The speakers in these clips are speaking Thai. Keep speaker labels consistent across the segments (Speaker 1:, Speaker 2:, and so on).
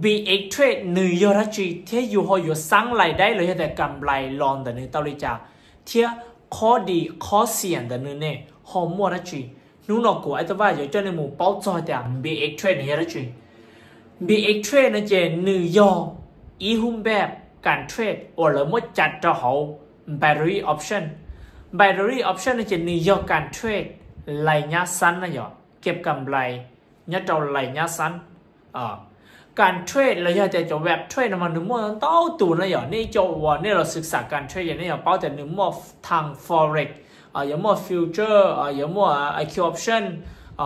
Speaker 1: BX trade nữ yo ra chỉ thế dù họ yo sang lại đấy là hiện cầm lại lon để nữ tao đi trả thế khó đi khó xiên để nữ nè họ mua ra chỉ nụ nó của ai ta vai cho nên một bao cho thì BX trade này ra chỉ BX trade nó chỉ nữ yo ý hung bẹpการเทรดor là mộtจัดcho họ battery option นี่จะนิยมการเทรดไหลยาสั้นนะหยอเก็บกำไรยาเจ้าไหลยาสั้นการเทรดเราจะจะแบบเทรดมันหนึ่งมั่วต้าตูนะหยอนี่จะว่านี่เราศึกษาการเทรดอย่างนี้หยอเป้าแต่หนึ่งมั่วทาง forex อย่างมั่ว future อย่างมั่ว IQ option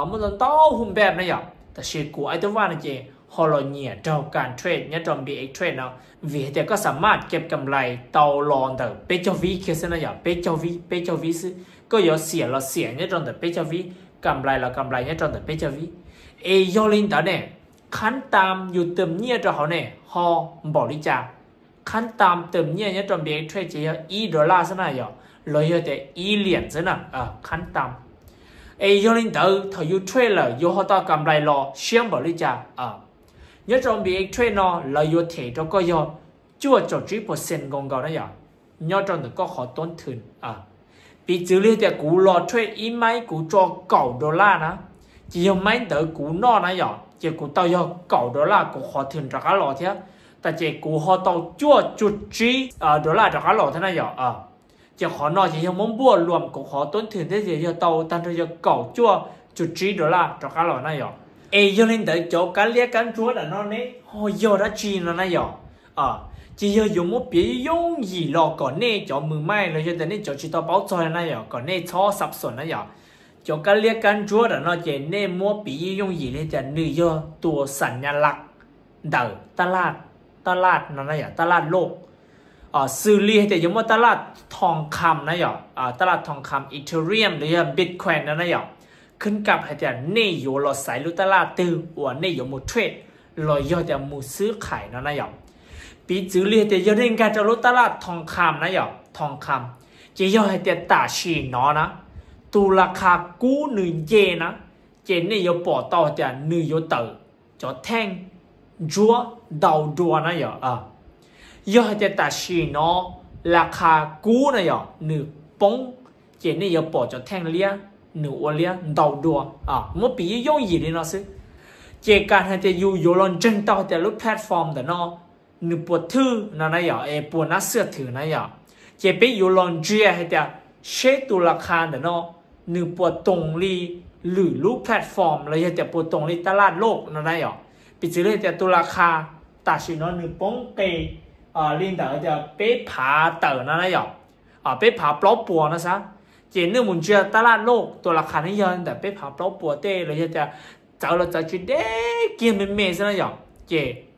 Speaker 1: มันต้าหุ่นแบบนะหยอแต่เชื่อกูไอ้ตัวว่านี่เจฮอลล์เนี่ยเราการเทรดเนี่ยจอม BX เทรดเนาะวีแต่ก็สามารถเก็บกำไรเตาลอนเตอเปเจวีเคสนะอย่าเปเจวีซื้อก็อย่าเสียเราเสียเนี่ยจอมเตอเปเจวีกำไรเรากำไรเนี่ยจอมเตอเปเจวียอลินเตอเนี่ยขั้นตามอยู่เติมเนี่ยจะเขาเนี่ยฮอบริจาคขั้นตามเติมเนี่ยจอม BX เทรดจะ$1ซะนะอย่าเราอย่าแต่เหรียญซะนะขั้นตามยอลินเตอถ้าอยู่เทรดเลยอยู่เขาต่อกำไรรอเชื่อมบริจาคnhớ trong BX trade nó là yếu thể cho có yếu chua cho 3% công cầu đó nhở nhớ trong được có khó tốn thường bị xử lý thì cú lò trade ý máy cú cho $9 đó chỉ có máy đỡ cú nó đó nhở chỉ cú tao yếu $9 cú khó thường cho cá lò thế tại chỉ cú họ tao chua chút $3 cho cá lò thế này nhở chỉ khó nó chỉ muốn mua luôn cú khó tốn thường thế thì tao tăng cho $9 chua chút $3 cho cá lò này nhở cho nên tới chỗ cá lia cá chúa là nó nè họ vô đã chi nó này rồi chỉ giờ dùng một bí dùng gì lò còn nè chỗ mười mai rồi cho đến chỗ chỉ tao báo cho này rồi còn nè cho sập sồn này rồi chỗ cá lia cá chúa là nó chỉ nè mua bí dùng gì lên cho nữ vô tua sản nhà lạc đỡ ta lạt nó này rồi ta lạt lô xử lý thì giống một ta lạtทองคำnày rồi ta lạt ทองคำ Ethereum หรือ Bitcoin นั่นนะขึ้นกับให้แต่เนยโยเราใส่ลุตลาตือว่าเนยโยมูเทรดเราย่อจะมูซื้อขายนั่นนะหยอกปีจื้อเรียแต่ย่อเรื่องการจะลุตลาทองคำนะหยอกทองคำจะย่อให้แต่ตาชีนอนะตูราคากู้หนึ่งเยนะเจเนยโยปอต่อแต่หนึ่งโยเตอจะแท่งจัวดาวดัวนะหยอกย่อให้แต่ตาชีนอราคากู้นะหยอกหนึ่งปงเจเนยโยปอจะแท่งเลี้ยnữ ô lia đầu đùa một bí dùng gì đi nó xứ chỉ cần hay thìอยู่ลงchân taoแต่ลูกแพลตฟอร์มแต่nó nữปวดทื่อนั่นนะอย่าปวดนักเสือถือนะอย่าchỉไปอยู่ลงเจียให้แต่เช็คตัวราคาแต่nó nữปวดตรงลีหรือลูกแพลตฟอร์มเลยแต่ปวดตรงลีตลาดโลกนั่นนะอย่าไปซื้อเลยแต่ตัวราคาตัดสินnó nữป้องเปลินแต่จะไปผาเต๋อนั่นนะอย่าไปผาปลอบปัวนะซะchỉ nếu muốn chơi ta là lôตัวราคานี่ยันแต่ไปผ่าเปล่าปัวเต้เลยจะเจ้าเราจะจุดเด็กเกี่ยมเมย์ซะนะหยอกเจ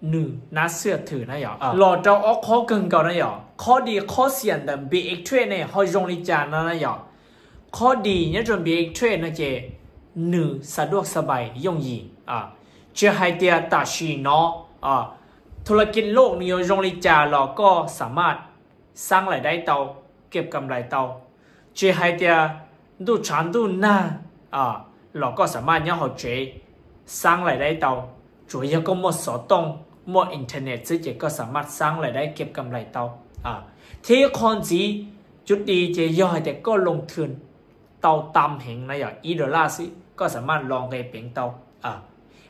Speaker 1: หนึ่งน่าเชื่อถือนะหยอกหล่อเจ้าออกข้อเกินเก่านะหยอกข้อดีข้อเสียแต่ BX trade เนี่ยเขาลงลิจานนะหยอกข้อดีเนี่ยจน BX trade นะเจหนึ่งสะดวกสบายย่งยีเชื่อให้เดียตัดชีเนาะธุรกิจโลกนี้ลงลิจานเราก็สามารถสร้างรายได้เตาเก็บกำไรเตาchỉ hai tia đủ chán đủ naเราก็สามารถเนี่ยเขาเจสร้างรายได้เตา主要ก็หมดสอตรงหมดอินเทอร์เน็ตซึ่งก็สามารถสร้างรายได้เก็บกำไรเตาที่คนจีจุดดีเจย่อยแต่ก็ลงทุนเตาตามแห่งนะอย่าง$1สิก็สามารถลองไปเป็นเตา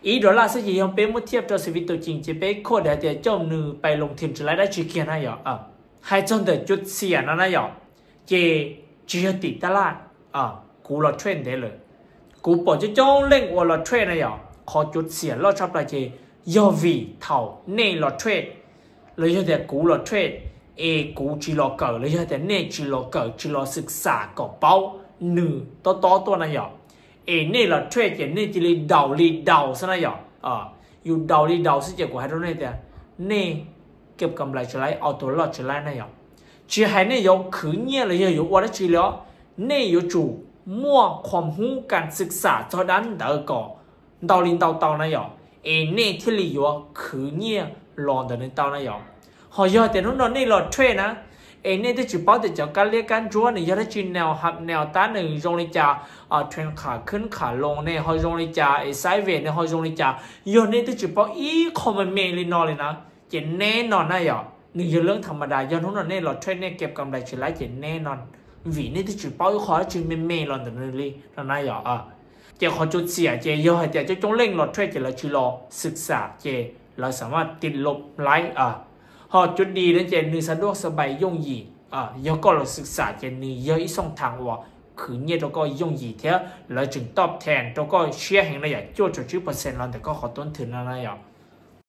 Speaker 1: $1สิยังเป็นมุเทียบตัวชีวิตตัวจริงจะไปโคตรเดียวเจ้าหนึ่งไปลงทุนจะรายได้ชีเกียนะอย่างให้จนเดือดจุดเสียนะอย่างเจchỉ là tỷ ta là cú là trend thế rồi cú bỏ cho trong lên của là trend này à khó chút xỉa lo chấp lại chỉ do vì thầu nên là trend lấy cho thế cú là trend cú chỉ là cờ lấy cho thế nên chỉ là cờ chỉ làศึกษา có bao nửa to này à nên là trend chỉ nên chỉ là đầu thế này àอยู่đầu sẽ chỉ của hai đứa này thế nên เก็บกำไรจะไล่เอาตัวรอดจะไล่นะอย่างchỉ hay nên有khử nhẹ là有ว่าได้chỉแล้วnên有主มั่วความรู้การศึกษาcho đến đỡ có đào lên đào này rồi nênที่เหลือkhử nhẹ lòn đến đào này rồi họ giờ thì nó nên là tradeนะ เนี่ยที่จุดเป้าแต่จากการเรียกการจั่วเนี่ยยอดจีแนวหับแนวต้านหนึ่งตรงนี้จะเทรนขาขึ้นขาลงเนี่ยเขาตรงนี้จะไซด์เวทเนี่ยเขาตรงนี้จะยอดเนี่ยที่จุดเป้าคอมมันเมลินอเลยนะเจนแน่นอนนะอย่าหนึ่งเรื่องธรรมดายอดทุนเนี่ยเราเทรนเนี่ยเก็บกำไรเฉลี่ยเจนแน่นอนวีนี่ที่จุดเป้าขอจีเมลอนแต่นึงเลยนะอย่าเจ้าขอจุดเสียเจ้าย่อยแต่เจ้าจงเร่งเราเทรดเจ้าเราชิลอศึกษาเจ้าเราสามารถติดลบไลท์พอจุดดีแล้วเจ้านื้อสะดวกสบายย่งยีย่อก็เราศึกษาเจ้านื้อย่อยส่งทางว่าคือเนี่ยเราก็ย่งยีเท่าเราจึงตอบแทนเราก็เชื่อเห็นเราอยากโจ้จุด10%เราแต่ก็ขอต้นทุนอะไรอย่าง